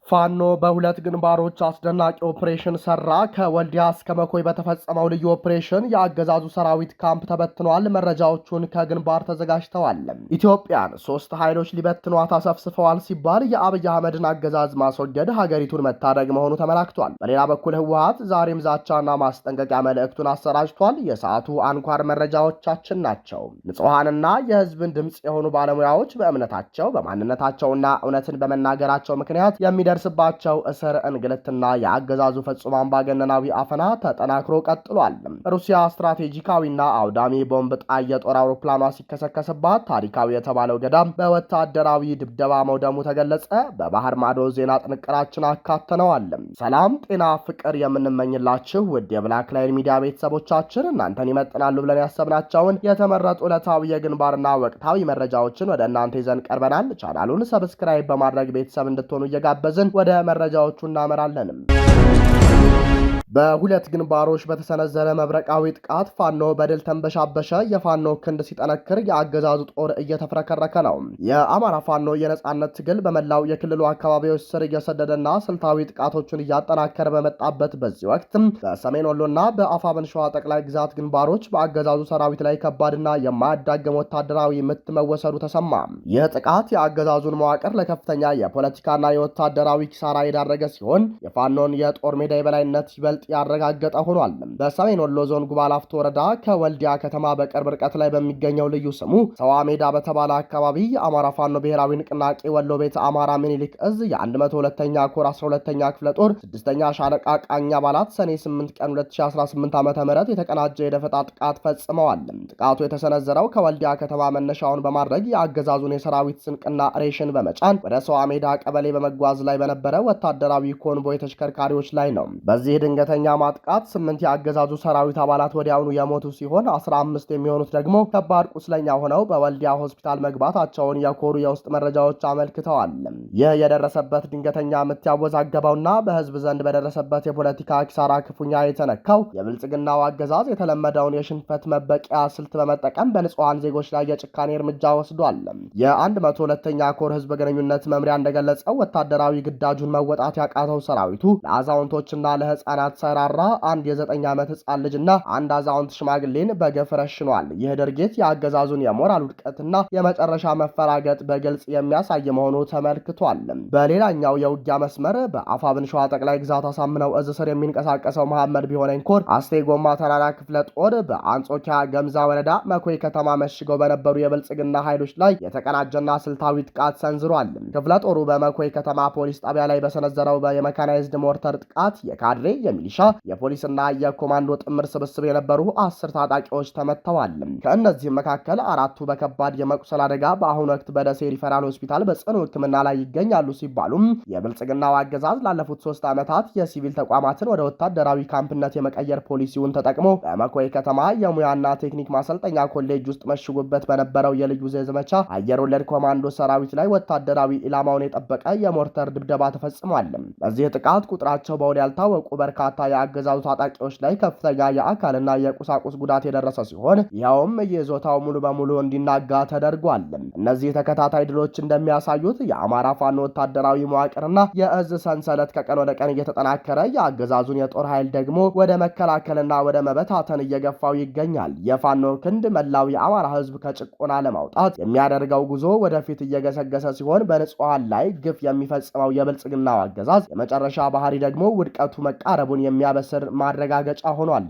ፋኖ በሁለት ግንባሮች አስደናቂ ኦፕሬሽን ሰራ። ከወልዲያ እስከ መኮይ በተፈጸመው ልዩ ኦፕሬሽን የአገዛዙ ሰራዊት ካምፕ ተበትኗል። መረጃዎቹን ከግንባር ተዘጋጅተዋል። ኢትዮጵያን ሶስት ኃይሎች ሊበትኗት አሰፍስፈዋል ሲባል የአብይ አህመድን አገዛዝ ማስወገድ ሀገሪቱን መታደግ መሆኑ ተመላክቷል። በሌላ በኩል ህወሓት ዛሬም ዛቻና ማስጠንቀቂያ መልእክቱን አሰራጅቷል። የሰዓቱ አንኳር መረጃዎቻችን ናቸው። ንጹሐንና የህዝብን ድምፅ የሆኑ ባለሙያዎች በእምነታቸው በማንነታቸውና እውነትን በመናገራቸው ምክንያት የሚደርስባቸው እስር፣ እንግልትና የአገዛዙ ፍጹም አምባገነናዊ አፈና ተጠናክሮ ቀጥሏል። ሩሲያ ስትራቴጂካዊና አውዳሚ ቦምብ ጣይ የጦር አውሮፕላኗ ሲከሰከስባት ታሪካዊ የተባለው ገዳም በወታደራዊ ድብደባ መውደሙ ተገለጸ። በባህር ማዶ ዜና ጥንቅራችን አካተነዋል። ሰላም፣ ጤና፣ ፍቅር የምንመኝላችሁ ውድ የብላክ ላይን ሚዲያ ቤተሰቦቻችን እናንተን ይመጥናሉ ብለን ያሰብናቸውን የተመረጡ ዕለታዊ የግንባርና ወቅታዊ መረጃዎችን ወደ እናንተ ይዘን ቀርበናል። ቻናሉን ሰብስክራይብ በማድረግ ቤተሰብ እንድትሆኑ እየጋበዝን ወደ መረጃዎቹ እናመራለን። በሁለት ግንባሮች በተሰነዘረ መብረቃዊ ጥቃት ፋኖ በድል ተንበሻበሸ። የፋኖ ክንድ ሲጠነክር የአገዛዙ ጦር እየተፍረከረከ ነው። የአማራ ፋኖ የነጻነት ትግል በመላው የክልሉ አካባቢዎች ስር እየሰደደና ስልታዊ ጥቃቶችን እያጠናከረ በመጣበት በዚህ ወቅት በሰሜን ወሎና በአፋብኃ ሸዋ ጠቅላይ ግዛት ግንባሮች በአገዛዙ ሰራዊት ላይ ከባድና የማያዳግም ወታደራዊ ምት መወሰዱ ተሰማ። ይህ ጥቃት የአገዛዙን መዋቅር ለከፍተኛ የፖለቲካና የወታደራዊ ኪሳራ የዳረገ ሲሆን የፋኖን የጦር ሜዳ የበላይነት ይበልጥ ያረጋገጠ ሆኗል። በሰሜን ወሎ ዞን ጉባላፍቶ ወረዳ ከወልዲያ ከተማ በቅርብ ርቀት ላይ በሚገኘው ልዩ ስሙ ሰዋ ሜዳ በተባለ አካባቢ የአማራ ፋኖ ብሔራዊ ንቅናቄ ወሎ ቤተ አማራ ምኒልክ እዝ የ102ኛ ኮር 12ኛ ክፍለ ጦር 6ኛ ሻለቃ ቃኝ አባላት ሰኔ 8 ቀን 2018 ዓ.ም የተቀናጀ የደፈጣ ጥቃት ፈጽመዋል። ጥቃቱ የተሰነዘረው ከወልዲያ ከተማ መነሻውን በማድረግ የአገዛዙን የሰራዊት ስንቅና ሬሽን በመጫን ወደ ሰዋ ሜዳ ቀበሌ በመጓዝ ላይ በነበረ ወታደራዊ ኮንቮይ ተሽከርካሪዎች ላይ ነው። በዚህ ድንገተኛ ማጥቃት 8 የአገዛዙ ሰራዊት አባላት ወዲያውኑ የሞቱ ሲሆን 15 የሚሆኑት ደግሞ ከባድ ቁስለኛ ሆነው በወልዲያ ሆስፒታል መግባታቸውን የኮሩ የውስጥ መረጃዎች አመልክተዋል። ይህ የደረሰበት ድንገተኛ ምት ያወዛገበውና በህዝብ ዘንድ በደረሰበት የፖለቲካ ኪሳራ ክፉኛ የተነካው የብልጽግናው አገዛዝ የተለመደውን የሽንፈት መበቂያ ስልት በመጠቀም በንጹሐን ዜጎች ላይ የጭካኔ እርምጃ ወስዷል። የ102ኛ ኮር ህዝብ ግንኙነት መምሪያ እንደገለጸው ወታደራዊ ግዳጁን መወጣት ያቃተው ሰራዊቱ ለአዛውንቶችና ለህፃናት ሰራራ አንድ የ9 ዓመት ህፃን ልጅና አንድ አዛውንት ሽማግሌን በገፍ ረሽኗል። ይህ ድርጊት የአገዛዙን የሞራል ውድቀትና የመጨረሻ መፈራገጥ በግልጽ የሚያሳይ መሆኑ ተመልክቷል። በሌላኛው የውጊያ መስመር በአፋብኃ ሸዋ ጠቅላይ ግዛት አሳምነው እዝ ስር የሚንቀሳቀሰው መሐመድ ቢሆነኝ ኮር አስቴ ጎማ ተራራ ክፍለ ጦር በአንጾኪያ ገምዛ ወረዳ መኮይ ከተማ መሽገው በነበሩ የብልጽግና ኃይሎች ላይ የተቀናጀና ስልታዊ ጥቃት ሰንዝሯል። ክፍለ ጦሩ በመኮይ ከተማ ፖሊስ ጣቢያ ላይ በሰነዘረው የመካናይዝድ ሞርተር ጥቃት የካድሬ የሚሊሻ የፖሊስና የኮማንዶ ጥምር ስብስብ የነበሩ 10 ታጣቂዎች ተመተዋል። ከእነዚህም መካከል 4ቱ በከባድ የመቁሰል አደጋ በአሁኑ ወቅት በደሴ ሪፈራል ሆስፒታል በጽኑ ሕክምና ላይ ይገኛሉ ሲባሉም የብልጽግናው አገዛዝ ላለፉት 3 ዓመታት የሲቪል ተቋማትን ወደ ወታደራዊ ካምፕነት የመቀየር ፖሊሲውን ተጠቅሞ በመኮይ ከተማ የሙያና ቴክኒክ ማሰልጠኛ ኮሌጅ ውስጥ መሽጎበት በነበረው የልዩ ዘመቻ አየር ወለድ ኮማንዶ ሰራዊት ላይ ወታደራዊ ኢላማውን የጠበቀ የሞርተር ድብደባ ተፈጽሟል። በዚህ ጥቃት ቁጥራቸው በውል ያልታወቁ በርካታ የአገዛዙ ታጣቂዎች ላይ ከፍተኛ የአካልና የቁሳቁስ ጉዳት የደረሰ ሲሆን ይኸውም ይዞታው ሙሉ በሙሉ እንዲናጋ ተደርጓል። እነዚህ ተከታታይ ድሎች እንደሚያሳዩት የአማራ ፋኖ ወታደራዊ መዋቅርና የእዝ ሰንሰለት ከቀን ወደ ቀን እየተጠናከረ የአገዛዙን የጦር ኃይል ደግሞ ወደ መከላከልና ወደ መበታተን እየገፋው ይገኛል። የፋኖ ክንድ መላው የአማራ ህዝብ ከጭቆና ለማውጣት የሚያደርገው ጉዞ ወደፊት እየገሰገሰ ሲሆን በንጹሃን ላይ ግፍ የሚፈጽመው የብልጽግናው አገዛዝ የመጨረሻ ባህሪ ደግሞ ውድቀቱ መቃረቡን የሚያበስር ማረጋገጫ ሆኗል።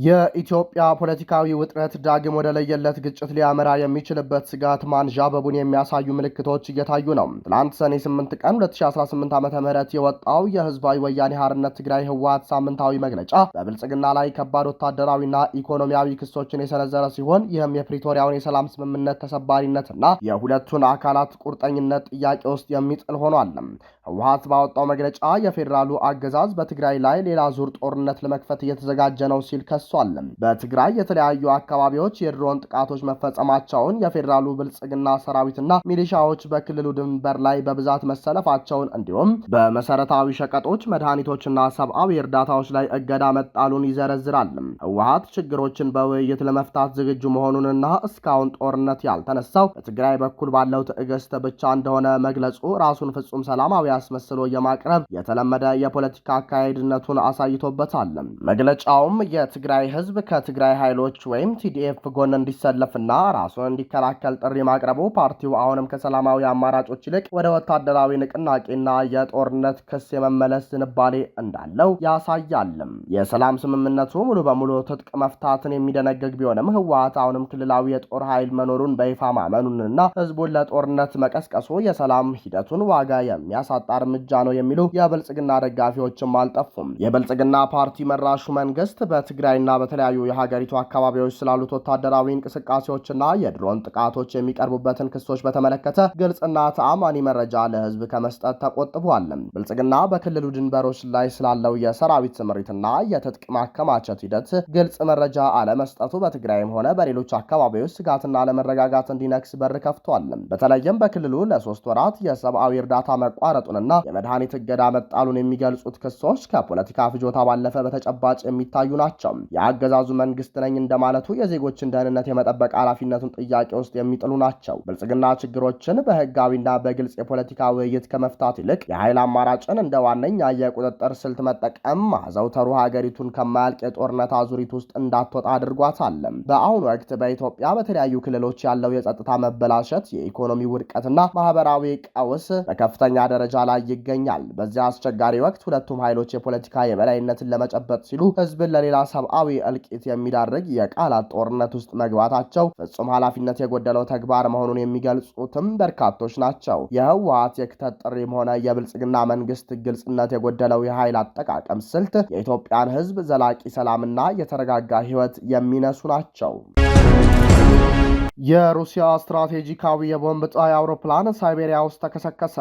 የኢትዮጵያ ፖለቲካዊ ውጥረት ዳግም ወደ ለየለት ግጭት ሊያመራ የሚችልበት ስጋት ማንዣበቡን የሚያሳዩ ምልክቶች እየታዩ ነው። ትናንት ሰኔ 8 ቀን 2018 ዓ.ም የወጣው የህዝባዊ ወያኔ ሓርነት ትግራይ ህወሓት ሳምንታዊ መግለጫ በብልጽግና ላይ ከባድ ወታደራዊና ኢኮኖሚያዊ ክሶችን የሰነዘረ ሲሆን ይህም የፕሪቶሪያውን የሰላም ስምምነት ተሰባሪነትና የሁለቱን አካላት ቁርጠኝነት ጥያቄ ውስጥ የሚጥል ሆኗል። ህወሓት ባወጣው መግለጫ የፌዴራሉ አገዛዝ በትግራይ ላይ ሌላ ዙር ጦርነት ለመክፈት እየተዘጋጀ ነው ሲል ተከሷል። በትግራይ የተለያዩ አካባቢዎች የድሮን ጥቃቶች መፈጸማቸውን የፌዴራሉ ብልጽግና ሰራዊትና ሚሊሻዎች በክልሉ ድንበር ላይ በብዛት መሰለፋቸውን እንዲሁም በመሰረታዊ ሸቀጦች፣ መድኃኒቶችና ሰብአዊ እርዳታዎች ላይ እገዳ መጣሉን ይዘረዝራል። ህወሓት ችግሮችን በውይይት ለመፍታት ዝግጁ መሆኑንና እስካሁን ጦርነት ያልተነሳው በትግራይ በኩል ባለው ትዕግስት ብቻ እንደሆነ መግለጹ ራሱን ፍጹም ሰላማዊ አስመስሎ የማቅረብ የተለመደ የፖለቲካ አካሄድነቱን አሳይቶበታል። መግለጫውም የትግራይ ህዝብ ከትግራይ ኃይሎች ወይም ቲዲኤፍ ጎን እንዲሰለፍና ራሱን እንዲከላከል ጥሪ ማቅረቡ ፓርቲው አሁንም ከሰላማዊ አማራጮች ይልቅ ወደ ወታደራዊ ንቅናቄና የጦርነት ክስ የመመለስ ዝንባሌ እንዳለው ያሳያል። የሰላም ስምምነቱ ሙሉ በሙሉ ትጥቅ መፍታትን የሚደነግግ ቢሆንም ህወሓት አሁንም ክልላዊ የጦር ኃይል መኖሩን በይፋ ማመኑንና ህዝቡን ለጦርነት መቀስቀሱ የሰላም ሂደቱን ዋጋ የሚያሳጣ እርምጃ ነው የሚሉ የብልጽግና ደጋፊዎችም አልጠፉም። የብልጽግና ፓርቲ መራሹ መንግስት በትግራይና በተለያዩ የሀገሪቱ አካባቢዎች ስላሉት ወታደራዊ እንቅስቃሴዎችና የድሮን ጥቃቶች የሚቀርቡበትን ክሶች በተመለከተ ግልጽና ተአማኒ መረጃ ለህዝብ ከመስጠት ተቆጥቧል። ብልጽግና በክልሉ ድንበሮች ላይ ስላለው የሰራዊት ስምሪትና የትጥቅ ማከማቸት ሂደት ግልጽ መረጃ አለመስጠቱ በትግራይም ሆነ በሌሎች አካባቢዎች ስጋትና አለመረጋጋት እንዲነክስ በር ከፍቷል። በተለይም በክልሉ ለ3 ወራት የሰብአዊ እርዳታ መቋረጡንና የመድኃኒት እገዳ መጣሉን የሚገልጹት ክሶች ከፖለቲካ ፍጆታ ባለፈ በተጨባጭ የሚታዩ ናቸው። የአገዛዙ መንግስት ነኝ እንደማለቱ የዜጎችን ደህንነት የመጠበቅ ኃላፊነቱን ጥያቄ ውስጥ የሚጥሉ ናቸው። ብልጽግና ችግሮችን በህጋዊና በግልጽ የፖለቲካ ውይይት ከመፍታት ይልቅ የኃይል አማራጭን እንደ ዋነኛ የቁጥጥር ስልት መጠቀም ማዘውተሩ ሀገሪቱን ከማያልቅ የጦርነት አዙሪት ውስጥ እንዳትወጣ አድርጓታል። በአሁኑ ወቅት በኢትዮጵያ በተለያዩ ክልሎች ያለው የጸጥታ መበላሸት፣ የኢኮኖሚ ውድቀትና ማህበራዊ ቀውስ በከፍተኛ ደረጃ ላይ ይገኛል። በዚያ አስቸጋሪ ወቅት ሁለቱም ኃይሎች የፖለቲካ የበላይነትን ለመጨበጥ ሲሉ ህዝብን ለሌላ ሰብአዊ እልቂት የሚዳርግ የቃላት ጦርነት ውስጥ መግባታቸው ፍጹም ኃላፊነት የጎደለው ተግባር መሆኑን የሚገልጹትም በርካቶች ናቸው። የህወሓት የክተት ጥሪም ሆነ የብልጽግና መንግስት ግልጽነት የጎደለው የኃይል አጠቃቀም ስልት የኢትዮጵያን ህዝብ ዘላቂ ሰላምና የተረጋጋ ህይወት የሚነሱ ናቸው። የሩሲያ ስትራቴጂካዊ የቦምብ ጣይ አውሮፕላን ሳይቤሪያ ውስጥ ተከሰከሰ።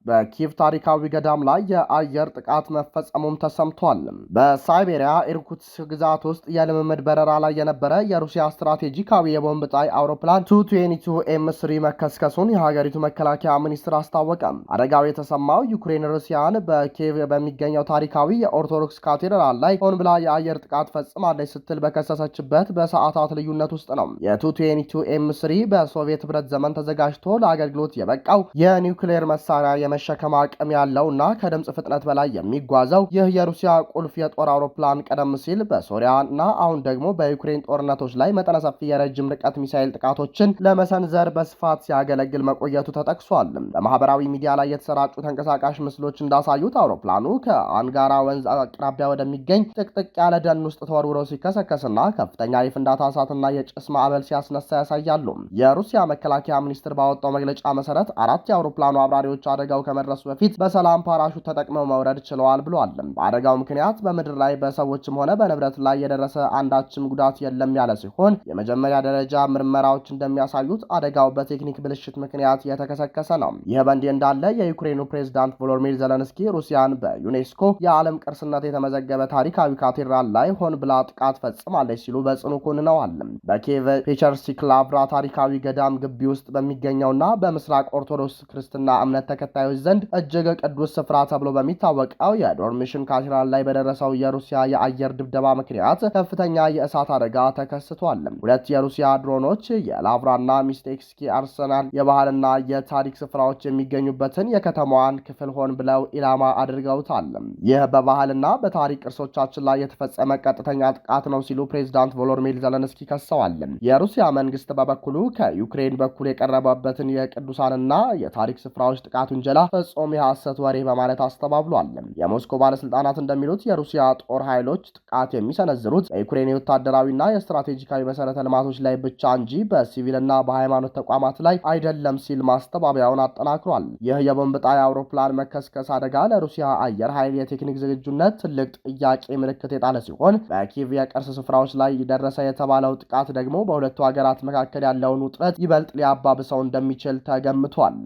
በኪቭ ታሪካዊ ገዳም ላይ የአየር ጥቃት መፈጸሙም ተሰምቷል። በሳይቤሪያ ኢርኩትስክ ግዛት ውስጥ የልምምድ በረራ ላይ የነበረ የሩሲያ ስትራቴጂካዊ የቦምብ ጣይ አውሮፕላን ቱ-22ኤም3 መከስከሱን የሀገሪቱ መከላከያ ሚኒስትር አስታወቀ። አደጋው የተሰማው ዩክሬን ሩሲያን በኪቭ በሚገኘው ታሪካዊ የኦርቶዶክስ ካቴድራል ላይ ሆን ብላ የአየር ጥቃት ፈጽማለች ስትል በከሰሰችበት በሰዓታት ልዩነት ውስጥ ነው። የቱ-22ኤም3 በሶቪየት ህብረት ዘመን ተዘጋጅቶ ለአገልግሎት የበቃው የኒውክሌር መሳሪያ የመሸከም አቅም ያለውና ከድምፅ ፍጥነት በላይ የሚጓዘው ይህ የሩሲያ ቁልፍ የጦር አውሮፕላን ቀደም ሲል በሶሪያና አሁን ደግሞ በዩክሬን ጦርነቶች ላይ መጠነ ሰፊ የረጅም ርቀት ሚሳኤል ጥቃቶችን ለመሰንዘር በስፋት ሲያገለግል መቆየቱ ተጠቅሷል። በማህበራዊ ሚዲያ ላይ የተሰራጩ ተንቀሳቃሽ ምስሎች እንዳሳዩት አውሮፕላኑ ከአንጋራ ወንዝ አቅራቢያ ወደሚገኝ ጥቅጥቅ ያለ ደን ውስጥ ተወርውሮ ሲከሰከስና ከፍተኛ የፍንዳታ እሳትና የጭስ ማዕበል ሲያስነሳ ያሳያል። የሩሲያ መከላከያ ሚኒስቴር ባወጣው መግለጫ መሰረት 4 የአውሮፕላኑ አብራሪዎች አደጋው ከመድረሱ በፊት በሰላም ፓራሹት ተጠቅመው መውረድ ችለዋል ብሏል። በአደጋው ምክንያት በምድር ላይ በሰዎችም ሆነ በንብረት ላይ የደረሰ አንዳችም ጉዳት የለም ያለ ሲሆን የመጀመሪያ ደረጃ ምርመራዎች እንደሚያሳዩት አደጋው በቴክኒክ ብልሽት ምክንያት የተከሰከሰ ነው። ይህ በእንዲህ እንዳለ የዩክሬኑ ፕሬዝዳንት ቮሎዲሚር ዘለንስኪ ሩሲያን በዩኔስኮ የዓለም ቅርስነት የተመዘገበ ታሪካዊ ካቴድራል ላይ ሆን ብላ ጥቃት ፈጽማለች ሲሉ በጽኑ ኮንነዋል። በኪየቭ ፔቸርስኪ ላቭራ ታሪካዊ ገዳም ግቢ ውስጥ በሚገኘውና በምስራቅ ኦርቶዶክስ ክርስትና እምነት ተከታዮች ዘንድ እጅግ ቅዱስ ስፍራ ተብሎ በሚታወቀው የዶርሚሽን ካቴድራል ላይ በደረሰው የሩሲያ የአየር ድብደባ ምክንያት ከፍተኛ የእሳት አደጋ ተከስቷል። 2 የሩሲያ ድሮኖች የላቭራና ሚስቴክስኪ አርሰናል የባህልና የታሪክ ስፍራዎች የሚገኙበትን የከተማዋን ክፍል ሆን ብለው ኢላማ አድርገውታል። ይህ በባህልና በታሪክ ቅርሶቻችን ላይ የተፈጸመ ቀጥተኛ ጥቃት ነው ሲሉ ፕሬዝዳንት ቮሎዲሚር ዘለንስኪ ከሰዋል። የሩሲያ መንግስት በበኩሉ ከዩክሬን በኩል የቀረበበትን የቅዱሳንና የታሪክ ስፍራዎች ጥቃት ውንጀላ ፍጹም የሐሰት ወሬ በማለት አስተባብሏል። የሞስኮ ባለስልጣናት እንደሚሉት የሩሲያ ጦር ኃይሎች ጥቃት የሚሰነዝሩት በዩክሬን የወታደራዊና የስትራቴጂካዊ መሰረተ ልማቶች ላይ ብቻ እንጂ በሲቪልና በሃይማኖት ተቋማት ላይ አይደለም ሲል ማስተባበያውን አጠናክሯል። ይህ የቦምብ ጣይ አውሮፕላን መከስከስ አደጋ ለሩሲያ አየር ኃይል የቴክኒክ ዝግጁነት ትልቅ ጥያቄ ምልክት የጣለ ሲሆን በኪየቭ የቅርስ ስፍራዎች ላይ ደረሰ የተባለው ጥቃት ደግሞ በሁለቱ ሀገራት መካከል ያለውን ውጥረት ይበልጥ ሊያባብሰው እንደሚችል ተገምቷል።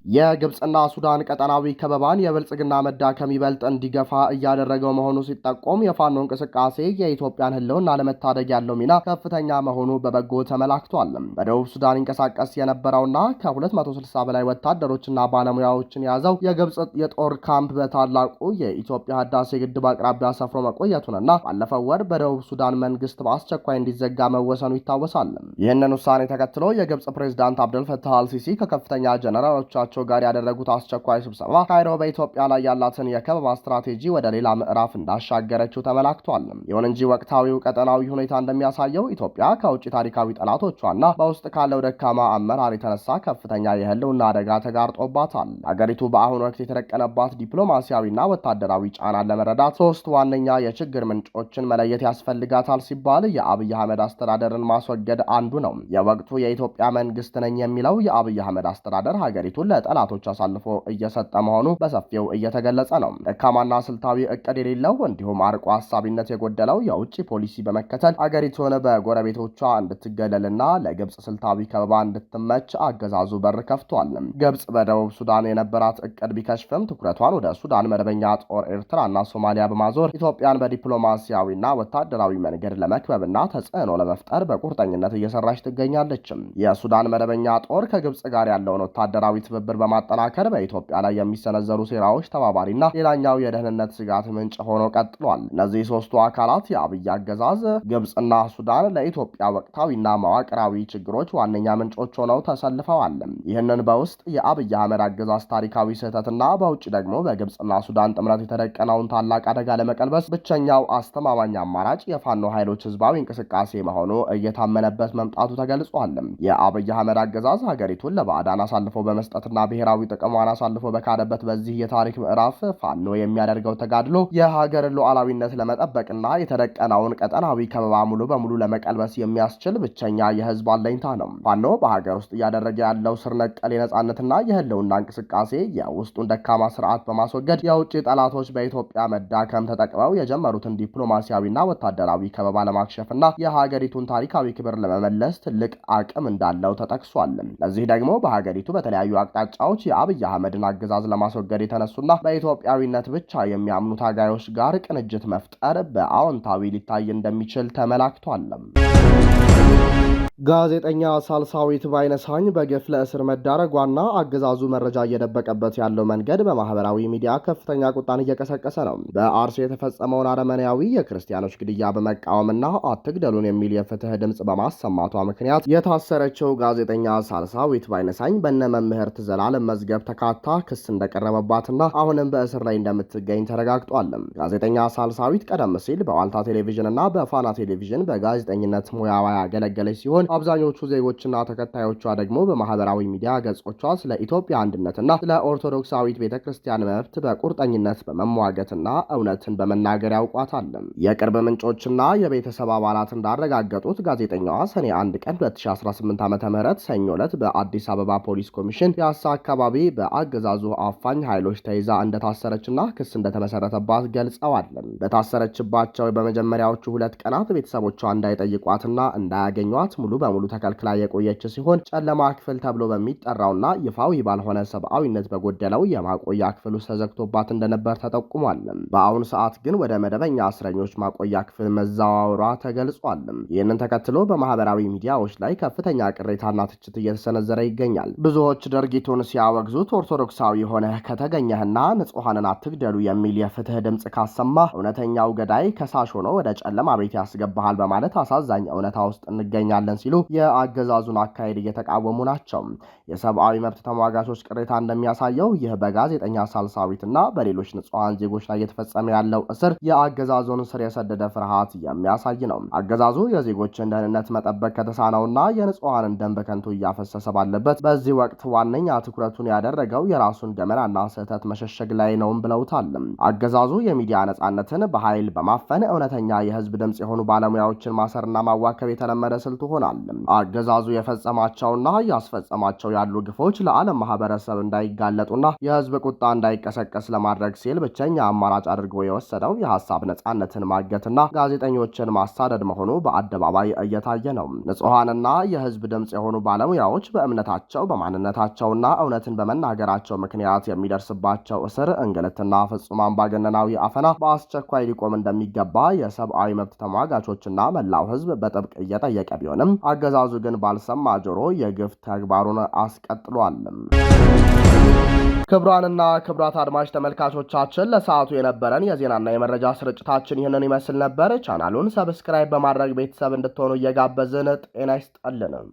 የግብጽና ሱዳን ቀጠናዊ ከበባን የብልጽግና መዳከም ይበልጥ እንዲገፋ እያደረገው መሆኑ ሲጠቆም የፋኖ እንቅስቃሴ የኢትዮጵያን ህልውና ለመታደግ ያለው ሚና ከፍተኛ መሆኑ በበጎ ተመላክቷል። በደቡብ ሱዳን ይንቀሳቀስ የነበረውና ከ260 በላይ ወታደሮችና ባለሙያዎችን የያዘው የግብጽ የጦር ካምፕ በታላቁ የኢትዮጵያ ህዳሴ ግድብ አቅራቢያ ሰፍሮ መቆየቱንና ባለፈው ወር በደቡብ ሱዳን መንግስት በአስቸኳይ እንዲዘጋ መወሰኑ ይታወሳል። ይህንን ውሳኔ ተከትሎ የግብጽ ፕሬዝዳንት አብደልፈታህ አልሲሲ ከከፍተኛ ጀነራሎቻቸው ጋር ያደረጉት አስቸኳይ ስብሰባ ካይሮ በኢትዮጵያ ላይ ያላትን የከበባ ስትራቴጂ ወደ ሌላ ምዕራፍ እንዳሻገረችው ተመላክቷል። ይሁን እንጂ ወቅታዊው ቀጠናዊ ሁኔታ እንደሚያሳየው ኢትዮጵያ ከውጭ ታሪካዊ ጠላቶቿና በውስጥ ካለው ደካማ አመራር የተነሳ ከፍተኛ የህልውና አደጋ ተጋርጦባታል። አገሪቱ በአሁኑ ወቅት የተደቀነባት ዲፕሎማሲያዊና ወታደራዊ ጫናን ለመረዳት ሶስት ዋነኛ የችግር ምንጮችን መለየት ያስፈልጋታል ሲባል የአብይ አህመድ አስተዳደርን ማስወገድ አንዱ ነው። የወቅቱ የኢትዮጵያ መንግስት ነኝ የሚለው የአብይ አህመድ አስተዳደር ሀገሪቱን ለጠላቶች አሳልፎ እየሰጠ መሆኑ በሰፊው እየተገለጸ ነው። ደካማና ስልታዊ እቅድ የሌለው እንዲሁም አርቆ ሀሳቢነት የጎደለው የውጭ ፖሊሲ በመከተል አገሪቱን በጎረቤቶቿ እንድትገለልና ለግብጽ ስልታዊ ከበባ እንድትመች አገዛዙ በር ከፍቷል። ግብጽ በደቡብ ሱዳን የነበራት እቅድ ቢከሽፍም ትኩረቷን ወደ ሱዳን መደበኛ ጦር፣ ኤርትራና ሶማሊያ በማዞር ኢትዮጵያን በዲፕሎማሲያዊና ወታደራዊ መንገድ ለመክበብና ተጽዕኖ ለመፍጠር በቁርጠኝነት እየሰራች ትገኛለች። የሱዳን መደበኛ ጦር ከግብጽ ጋር ያለውን ወታደራዊ ትብብር በማጠናከር በኢትዮጵያ ላይ የሚሰነዘሩ ሴራዎች ተባባሪና ሌላኛው የደህንነት ስጋት ምንጭ ሆኖ ቀጥሏል። እነዚህ ሶስቱ አካላት የአብይ አገዛዝ፣ ግብጽና ሱዳን ለኢትዮጵያ ወቅታዊና መዋቅራዊ ችግሮች ዋነኛ ምንጮች ሆነው ተሰልፈዋል። ይህንን በውስጥ የአብይ አህመድ አገዛዝ ታሪካዊ ስህተትና በውጭ ደግሞ በግብጽና ሱዳን ጥምረት የተደቀነውን ታላቅ አደጋ ለመቀልበስ ብቸኛው አስተማማኝ አማራጭ የፋኖ ኃይሎች ህዝባዊ እንቅስቃሴ መሆኑ እየታመነበት መምጣቱ ተገልጿል። የአብይ አህመድ አገዛዝ ሀገሪቱን ለባዕዳን አሳልፎ በመስጠትና ብሔራዊ ጥቅሟን አሳልፎ በካደበት በዚህ የታሪክ ምዕራፍ ፋኖ የሚያደርገው ተጋድሎ የሀገርን ሉዓላዊነት ለመጠበቅና የተደቀነውን ቀጠናዊ ከበባ ሙሉ በሙሉ ለመቀልበስ የሚያስችል ብቸኛ የህዝብ አለኝታ ነው። ፋኖ በሀገር ውስጥ እያደረገ ያለው ስር ነቀል የነጻነትና የህልውና እንቅስቃሴ የውስጡን ደካማ ስርዓት በማስወገድ የውጭ ጠላቶች በኢትዮጵያ መዳከም ተጠቅመው የጀመሩትን ዲፕሎማሲያዊና ወታደራዊ ከበባ ለማክሸፍና የሀገሪቱን ታሪካዊ ክብር ለመመለስ ትልቅ አቅም እንዳለው ተጠቅሷል። ለዚህ ደግሞ በሀገሪቱ በተለያዩ አቅጣጫዎች የአብይ አህመድን አገዛዝ ለማስወገድ የተነሱና በኢትዮጵያዊነት ብቻ የሚያምኑ ታጋዮች ጋር ቅንጅት መፍጠር በአዎንታዊ ሊታይ እንደሚችል ተመላክቷል። ጋዜጠኛ ሳልሳዊት ባይነሳኝ በግፍ ለእስር መዳረጓና አገዛዙ መረጃ እየደበቀበት ያለው መንገድ በማህበራዊ ሚዲያ ከፍተኛ ቁጣን እየቀሰቀሰ ነው። በአርሲ የተፈጸመውን አረመኔያዊ የክርስቲያኖች ግድያ በመቃወምና አትግደሉን የሚል የፍትህ ድምፅ በማሰማቷ ምክንያት የታሰረችው ጋዜጠኛ ሳልሳዊት ባይነሳኝ በነ መምህርት ዘላለም መዝገብ ተካታ ክስ እንደቀረበባትና አሁንም በእስር ላይ እንደምትገኝ ተረጋግጧል። ጋዜጠኛ ሳልሳዊት ቀደም ሲል በዋልታ ቴሌቪዥን እና በፋና ቴሌቪዥን በጋዜጠኝነት ሙያዋ ያገለገለች ሲሆን አብዛኞቹ ዜጎችና ተከታዮቿ ደግሞ በማህበራዊ ሚዲያ ገጾቿ ስለ ኢትዮጵያ አንድነትና ስለ ኦርቶዶክሳዊት ቤተክርስቲያን መብት በቁርጠኝነት በመሟገትና እውነትን በመናገር ያውቋታል። የቅርብ ምንጮችና የቤተሰብ አባላት እንዳረጋገጡት ጋዜጠኛዋ ሰኔ 1 ቀን 2018 ዓ.ም ሰኞ ዕለት በአዲስ አበባ ፖሊስ ኮሚሽን ፒያሳ አካባቢ በአገዛዙ አፋኝ ኃይሎች ተይዛ እንደታሰረችና ክስ እንደተመሰረተባት ገልጸዋል። በታሰረችባቸው በመጀመሪያዎቹ 2 ቀናት ቤተሰቦቿ እንዳይጠይቋትና እንዳያገኟት ሙሉ በሙሉ ተከልክላ የቆየች ሲሆን ጨለማ ክፍል ተብሎ በሚጠራውና ይፋዊ ባልሆነ ሰብአዊነት በጎደለው የማቆያ ክፍል ውስጥ ተዘግቶባት እንደነበር ተጠቁሟል። በአሁኑ ሰዓት ግን ወደ መደበኛ እስረኞች ማቆያ ክፍል መዛወሯ ተገልጿል። ይህንን ተከትሎ በማህበራዊ ሚዲያዎች ላይ ከፍተኛ ቅሬታና ትችት እየተሰነዘረ ይገኛል። ብዙዎች ድርጊቱን ሲያወግዙት ኦርቶዶክሳዊ ሆነ ከተገኘህና ንጹሐንን አትግደሉ የሚል የፍትህ ድምፅ ካሰማ እውነተኛው ገዳይ ከሳሽ ሆኖ ወደ ጨለማ ቤት ያስገባሃል በማለት አሳዛኝ እውነታ ውስጥ እንገኛለን ሲሉ የአገዛዙን አካሄድ እየተቃወሙ ናቸው። የሰብአዊ መብት ተሟጋቾች ቅሬታ እንደሚያሳየው ይህ በጋዜጠኛ ሳልሳዊትና በሌሎች ንጹሐን ዜጎች ላይ እየተፈጸመ ያለው እስር የአገዛዙን ስር የሰደደ ፍርሃት የሚያሳይ ነው። አገዛዙ የዜጎችን ደህንነት መጠበቅ ከተሳነውና የንጹሐንን ደም በከንቱ እያፈሰሰ ባለበት በዚህ ወቅት ዋነኛ ትኩረቱን ያደረገው የራሱን ገመናና ስህተት መሸሸግ ላይ ነውም ብለውታል። አገዛዙ የሚዲያ ነጻነትን በኃይል በማፈን እውነተኛ የህዝብ ድምፅ የሆኑ ባለሙያዎችን ማሰርና ማዋከብ የተለመደ ስልቱ ሆኗል። ብለዋል። አገዛዙ የፈጸማቸውና ያስፈጸማቸው ያሉ ግፎች ለዓለም ማህበረሰብ እንዳይጋለጡና የህዝብ ቁጣ እንዳይቀሰቀስ ለማድረግ ሲል ብቸኛ አማራጭ አድርጎ የወሰደው የሐሳብ ነጻነትን ማገትና ጋዜጠኞችን ማሳደድ መሆኑ በአደባባይ እየታየ ነው። ንጹሐንና የህዝብ ድምጽ የሆኑ ባለሙያዎች በእምነታቸው በማንነታቸውና እውነትን በመናገራቸው ምክንያት የሚደርስባቸው እስር፣ እንግልትና ፍጹም አምባገነናዊ አፈና በአስቸኳይ ሊቆም እንደሚገባ የሰብአዊ መብት ተሟጋቾችና መላው ህዝብ በጥብቅ እየጠየቀ ቢሆንም አገዛዙ ግን ባልሰማ ጆሮ የግፍ ተግባሩን አስቀጥሏል። ክቡራንና ክቡራት አድማጭ ተመልካቾቻችን ለሰዓቱ የነበረን የዜናና የመረጃ ስርጭታችን ይህንን ይመስል ነበር። ቻናሉን ሰብስክራይብ በማድረግ ቤተሰብ እንድትሆኑ እየጋበዝን ጤና ይስጥልን።